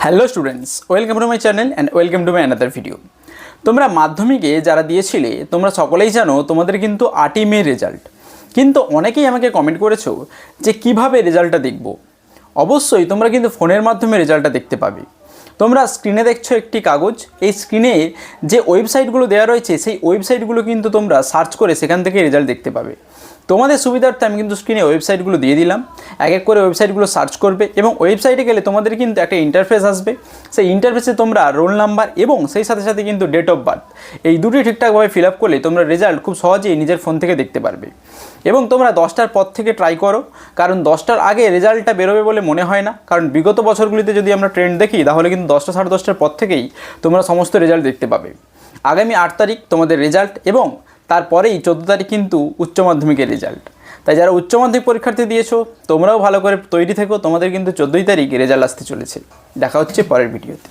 Hello students, welcome to my channel and welcome to my another video. তোমরা মাধ্যমিকে যারা দিয়েছিলে তোমরা সকলেই জানো তোমাদের কিন্তু 8ই মে রেজাল্ট। কিন্তু অনেকেই আমাকে কমেন্ট করেছো যে কিভাবে রেজাল্টটা দেখব। অবশ্যই তোমরা কিন্তু ফোনের মাধ্যমে রেজাল্টটা দেখতে পাবে। তোমরা স্ক্রিনে দেখছো একটি কাগজ, এই স্ক্রিনে যে ওয়েবসাইটগুলো দেওয়া রয়েছে সেই ওয়েবসাইটগুলো কিন্তু তোমরা সার্চ করে সেখান থেকে রেজাল্ট দেখতে পাবে। তোমাদের সুবিধার্থে আমি কিন্তু স্ক্রিনে ওয়েবসাইটগুলো দিয়ে দিলাম, এক এক করে ওয়েবসাইটগুলো সার্চ করবে এবং ওয়েবসাইটে গেলে তোমাদের কিন্তু একটা ইন্টারফেস আসবে। সেই ইন্টারফেসে তোমরা রোল নাম্বার এবং সেই সাথে সাথে কিন্তু ডেট অফ বার্থ এই দুটি ঠিকঠাকভাবে ফিল আপ করলে তোমরা রেজাল্ট খুব সহজেই নিজের ফোন থেকে দেখতে পারবে। এবং তোমরা 10টার পর থেকে ট্রাই করো, কারণ 10টার আগে রেজাল্টটা বেরোবে বলে মনে হয় না। কারণ বিগত বছরগুলিতে যদি আমরা ট্রেন্ড দেখি তাহলে কিন্তু 10টা সাড়ে 10টার পর থেকেই তোমরা সমস্ত রেজাল্ট দেখতে পাবে। আগামী 8 তারিখ তোমাদের রেজাল্ট এবং তারপরেই 14 তারিখ কিন্তু উচ্চ মাধ্যমিকের রেজাল্ট। তাই যারা উচ্চ মাধ্যমিক পরীক্ষার্থী দিয়েছো তোমরাও ভালো করে তৈরি থেকো, তোমাদের কিন্তু 14ই তারিখ রেজাল্ট আসতে চলেছে। দেখা হচ্ছে পরের ভিডিওতে।